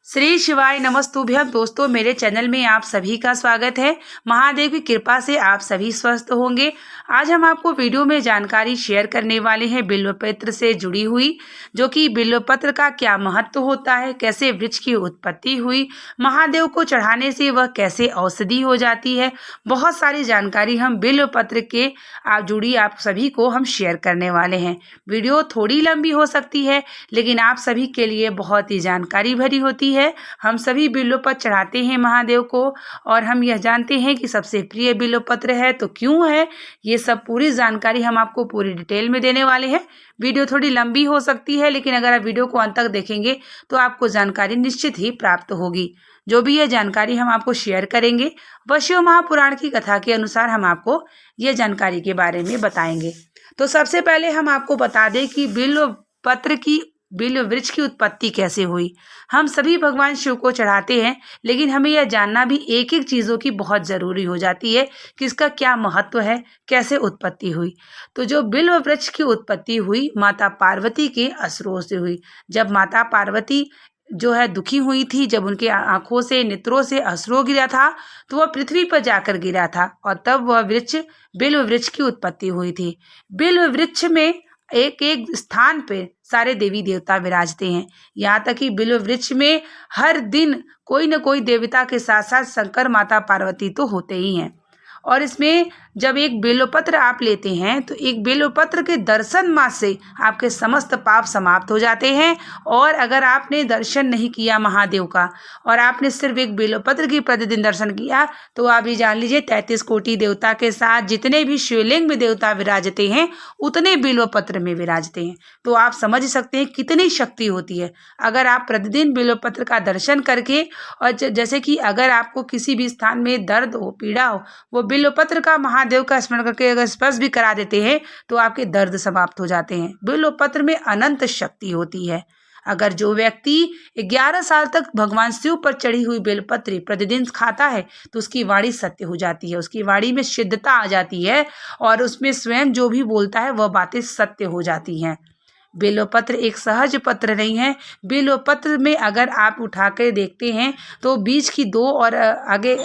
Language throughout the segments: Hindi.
श्री शिवाय नमस्तुभ्यं। दोस्तों, मेरे चैनल में आप सभी का स्वागत है। महादेव की कृपा से आप सभी स्वस्थ होंगे। आज हम आपको वीडियो में जानकारी शेयर करने वाले हैं बिल्वपत्र से जुड़ी हुई, जो कि बिल्वपत्र का क्या महत्व होता है, कैसे वृक्ष की उत्पत्ति हुई, महादेव को चढ़ाने से वह कैसे औषधि हो जाती है। बहुत सारी जानकारी हम बिल्वपत्र के जुड़ी आप सभी को हम शेयर करने वाले हैं। वीडियो थोड़ी लंबी हो सकती है, लेकिन आप सभी के लिए बहुत ही जानकारी भरी होती है। हम सभी बिल्वपत्र चढ़ाते हैं महादेव को, और हम यह जानते हैं कि सबसे प्रिय बिल्वपत्र है तो क्यों है। ये सब पूरी जानकारी हम आपको पूरी डिटेल में देने वाले हैं। वीडियो थोड़ी लंबी हो सकती है, लेकिन अगर आप वीडियो को अंत तक देखेंगे तो आपको जानकारी निश्चित ही प्राप्त होगी। जो भी यह जानकारी हम आपको शेयर करेंगे, वह शिव महापुराण की कथा के अनुसार हम आपको यह जानकारी के बारे में बताएंगे। तो सबसे पहले हम आपको बता दें कि बिल्व वृक्ष की उत्पत्ति कैसे हुई। हम सभी भगवान शिव को चढ़ाते हैं, लेकिन हमें यह जानना भी एक एक चीज़ों की बहुत ज़रूरी हो जाती है कि इसका क्या महत्व है, कैसे उत्पत्ति हुई। तो जो बिल्व वृक्ष की उत्पत्ति हुई माता पार्वती के असुरों से हुई। जब माता पार्वती जो है दुखी हुई थी, जब उनके आंखों से नेत्रों से अश्रु गिरा था, तो वह पृथ्वी पर जाकर गिरा था, और तब वह वृक्ष बिल्व वृक्ष की उत्पत्ति हुई थी। बिल्व वृक्ष में एक एक स्थान पे सारे देवी देवता विराजते हैं। यहाँ तक कि बिल्व वृक्ष में हर दिन कोई न कोई देवता के साथ साथ शंकर माता पार्वती तो होते ही हैं। और इसमें जब एक बिल्वपत्र आप लेते हैं, तो एक बिल्वपत्र के दर्शन मात्र से आपके समस्त पाप समाप्त हो जाते हैं। और अगर आपने दर्शन नहीं किया महादेव का, और आपने सिर्फ एक बिल्वपत्र की प्रतिदिन दर्शन किया, तो आप ये जान लीजिए 33 कोटि देवता के साथ जितने भी शिवलिंग में देवता विराजते हैं, उतने बिल्वपत्र में विराजते हैं। तो आप समझ सकते हैं कितनी शक्ति होती है अगर आप प्रतिदिन बिल्वपत्र का दर्शन करके, और जैसे कि अगर आपको किसी भी स्थान में दर्द हो, पीड़ा हो, वो बिल्वपत्र का महादेव का स्मरण करके अगर स्पर्श भी करा देते हैं, तो आपके दर्द समाप्त हो जाते हैं। बिल्वपत्र में अनंत शक्ति होती है। अगर जो व्यक्ति 11 साल तक भगवान शिव पर चढ़ी हुई बेलपत्री प्रतिदिन खाता है, तो उसकी वाणी सत्य हो जाती है, उसकी वाणी में शुद्धता आ जाती है, और उसमें स्वयं जो भी बोलता है वह बातें सत्य हो जाती हैं। बिल्वपत्र एक सहज पत्र नहीं है। बिल्वपत्र में अगर आप उठा कर देखते हैं, तो बीच की दो और आगे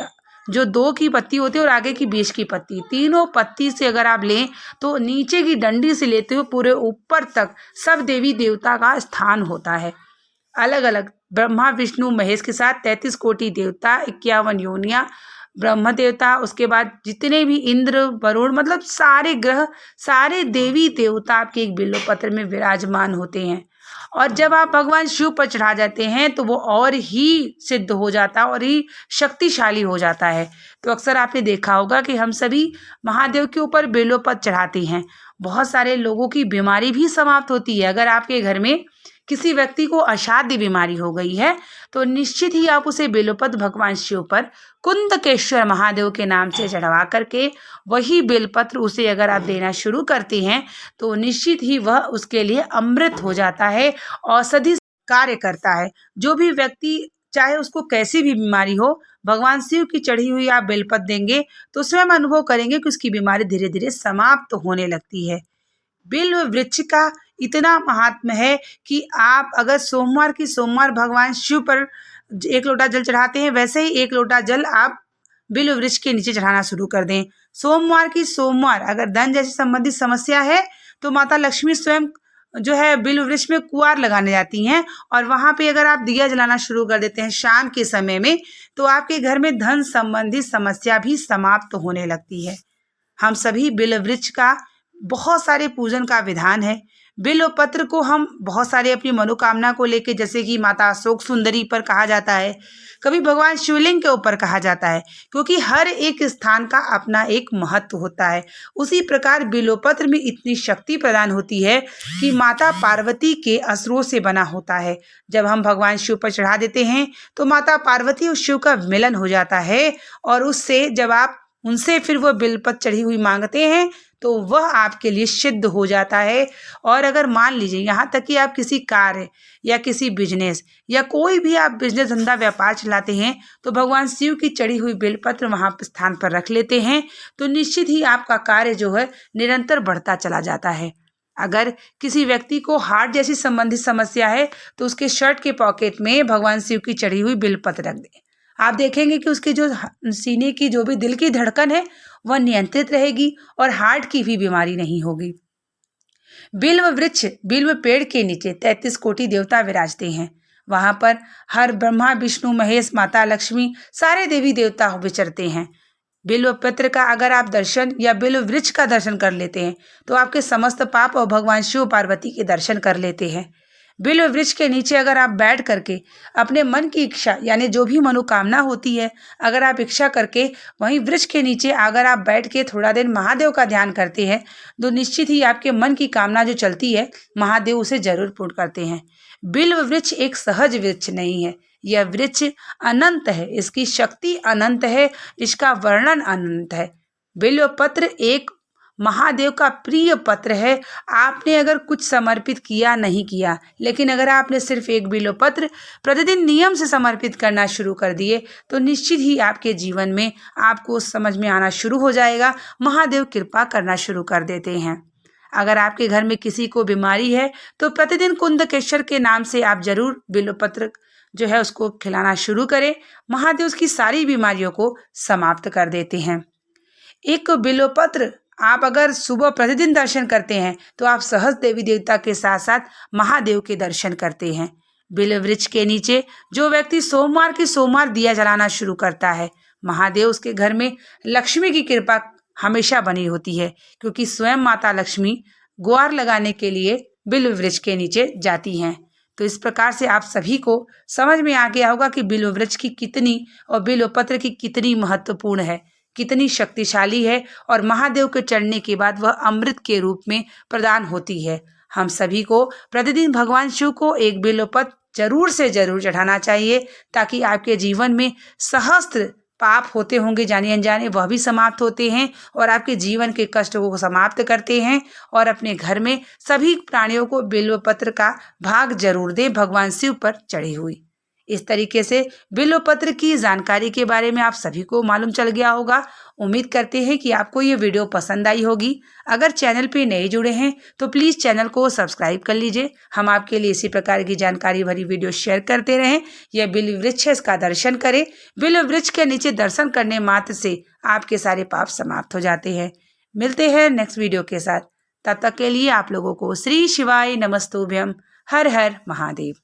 जो दो की पत्ती होती है और आगे की 20 की पत्ती, तीनों पत्ती से अगर आप लें, तो नीचे की डंडी से लेते हुए पूरे ऊपर तक सब देवी देवता का स्थान होता है। अलग अलग ब्रह्मा विष्णु महेश के साथ 33 कोटि देवता, 51 योनियाँ, ब्रह्म देवता, उसके बाद जितने भी इंद्र वरुण, मतलब सारे ग्रह, सारे देवी देवता आपके एक बिल्वपत्र में विराजमान होते हैं। और जब आप भगवान शिव पर चढ़ा जाते हैं, तो वो और ही सिद्ध हो जाता है और ही शक्तिशाली हो जाता है। तो अक्सर आपने देखा होगा कि हम सभी महादेव के ऊपर बिल्वपत्र चढ़ाते हैं। बहुत सारे लोगों की बीमारी भी समाप्त होती है। अगर आपके घर में किसी व्यक्ति को असाध्य बीमारी हो गई है, तो निश्चित ही आप उसे बिल्वपत्र भगवान शिव पर कुंदकेश्वर महादेव के नाम से चढ़वा करके वही बेलपत्र उसे अगर आप देना शुरू करते हैं, तो निश्चित ही वह उसके लिए अमृत हो जाता है, औषधि कार्य करता है। जो भी व्यक्ति, चाहे उसको कैसी भी बीमारी हो, भगवान शिव की चढ़ी हुई आप बेलपत्र देंगे, तो स्वयं अनुभव करेंगे कि उसकी बीमारी धीरे धीरे समाप्त होने लगती है। बिल्व वृक्ष का इतना महात्म्य है कि आप अगर सोमवार भगवान शिव पर 1 लोटा जल चढ़ाते हैं, वैसे ही 1 लोटा जल आप बिल्व वृक्ष के नीचे चढ़ाना शुरू कर दें। सोमवार अगर धन जैसी संबंधित समस्या है, तो माता लक्ष्मी स्वयं जो है बिल्व वृक्ष में कुआर लगाने जाती हैं, और वहाँ पे अगर आप दिया जलाना शुरू कर देते हैं शाम के समय में, तो आपके घर में धन संबंधित समस्या भी समाप्त होने लगती है। हम सभी बिल्व वृक्ष का बहुत सारे पूजन का विधान है। बिल्वपत्र को हम बहुत सारे अपनी मनोकामना को लेके, जैसे कि माता अशोक सुंदरी पर कहा जाता है, कभी भगवान शिवलिंग के ऊपर कहा जाता है, क्योंकि हर एक स्थान का अपना एक महत्व होता है। उसी प्रकार बिल्वपत्र में इतनी शक्ति प्रदान होती है कि माता पार्वती के असुरों से बना होता है। जब हम भगवान शिव पर चढ़ा देते हैं, तो माता पार्वती और शिव का मिलन हो जाता है, और उससे जब आप उनसे फिर वो बिल्वपत्र चढ़ी हुई मांगते हैं, तो वह आपके लिए सिद्ध हो जाता है। और अगर मान लीजिए यहाँ तक कि आप किसी कार्य या किसी बिजनेस या कोई भी आप बिजनेस धंधा व्यापार चलाते हैं, तो भगवान शिव की चढ़ी हुई बेलपत्र वहाँ स्थान पर रख लेते हैं, तो निश्चित ही आपका कार्य जो है निरंतर बढ़ता चला जाता है। अगर किसी व्यक्ति को हार्ट जैसी संबंधित समस्या है तो उसके शर्ट के पॉकेट में भगवान शिव की चढ़ी हुई बिल्वपत्र रख दें। आप देखेंगे कि उसके जो सीने की जो भी दिल की धड़कन है वह नियंत्रित रहेगी और हार्ट की भी बीमारी नहीं होगी। बिल्व वृक्ष, बिल्व पेड़ के नीचे 33 कोटि देवता विराजते हैं। वहां पर हर ब्रह्मा, विष्णु, महेश, माता लक्ष्मी, सारे देवी देवता विचरते हैं। बिल्व पत्र का अगर आप दर्शन या बिल्व वृक्ष का दर्शन कर लेते हैं तो आपके समस्त पाप और भगवान शिव पार्वती के दर्शन कर लेते हैं। बिल्व वृक्ष के नीचे अगर आप बैठ करके अपने मन की इच्छा यानी जो भी मनोकामना होती है, अगर आप इच्छा करके वहीं वृक्ष के नीचे अगर आप बैठ के थोड़ा देर महादेव का ध्यान करते हैं तो निश्चित ही आपके मन की कामना जो चलती है महादेव उसे जरूर पूर्ण करते हैं। बिल्व वृक्ष एक सहज वृक्ष नहीं है, यह वृक्ष अनंत है, इसकी शक्ति अनंत है, इसका वर्णन अनंत है। बिल्व पत्र एक महादेव का प्रिय पत्र है। आपने अगर कुछ समर्पित किया नहीं किया, लेकिन अगर आपने सिर्फ एक बिल्व पत्र प्रतिदिन नियम से समर्पित करना शुरू कर दिए तो निश्चित ही आपके जीवन में आपको समझ में आना शुरू हो जाएगा, महादेव कृपा करना शुरू कर देते हैं। अगर आपके घर में किसी को बीमारी है तो प्रतिदिन कुंदकेश्वर के नाम से आप जरूर बिल्व पत्र जो है उसको खिलाना शुरू करें, महादेव उसकी सारी बीमारियों को समाप्त कर देते हैं। एक बिल्व पत्र आप अगर सुबह प्रतिदिन दर्शन करते हैं तो आप सहज देवी देवता के साथ साथ महादेव के दर्शन करते हैं। बिल्व वृक्ष के नीचे जो व्यक्ति सोमवार की सोमवार दिया जलाना शुरू करता है, महादेव उसके घर में लक्ष्मी की कृपा हमेशा बनी होती है, क्योंकि स्वयं माता लक्ष्मी गुहार लगाने के लिए बिल्व वृक्ष के नीचे जाती हैं। तो इस प्रकार से आप सभी को समझ में आ गया होगा कि बिल्व वृक्ष की कितनी और बिल्व पत्र की कितनी महत्वपूर्ण है, कितनी शक्तिशाली है और महादेव के चढ़ने के बाद वह अमृत के रूप में प्रदान होती है। हम सभी को प्रतिदिन भगवान शिव को एक बिल्व पत्र जरूर से जरूर चढ़ाना चाहिए, ताकि आपके जीवन में सहस्त्र पाप होते होंगे जाने अनजाने, वह भी समाप्त होते हैं और आपके जीवन के कष्ट को समाप्त करते हैं। और अपने घर में सभी प्राणियों को बिल्व पत्र का भाग जरूर दें भगवान शिव पर चढ़ी हुई। इस तरीके से बिल्व पत्र की जानकारी के बारे में आप सभी को मालूम चल गया होगा। उम्मीद करते हैं कि आपको ये वीडियो पसंद आई होगी। अगर चैनल पे नए जुड़े हैं तो प्लीज़ चैनल को सब्सक्राइब कर लीजिए। हम आपके लिए इसी प्रकार की जानकारी भरी वीडियो शेयर करते रहें। यह बिल्व वृक्ष है, इसका दर्शन करें। बिल्व वृक्ष के नीचे दर्शन करने मात्र से आपके सारे पाप समाप्त हो जाते हैं। मिलते हैं नेक्स्ट वीडियो के साथ, तब तक के लिए आप लोगों को श्री शिवाय नमस्तुभ्यम। हर हर महादेव।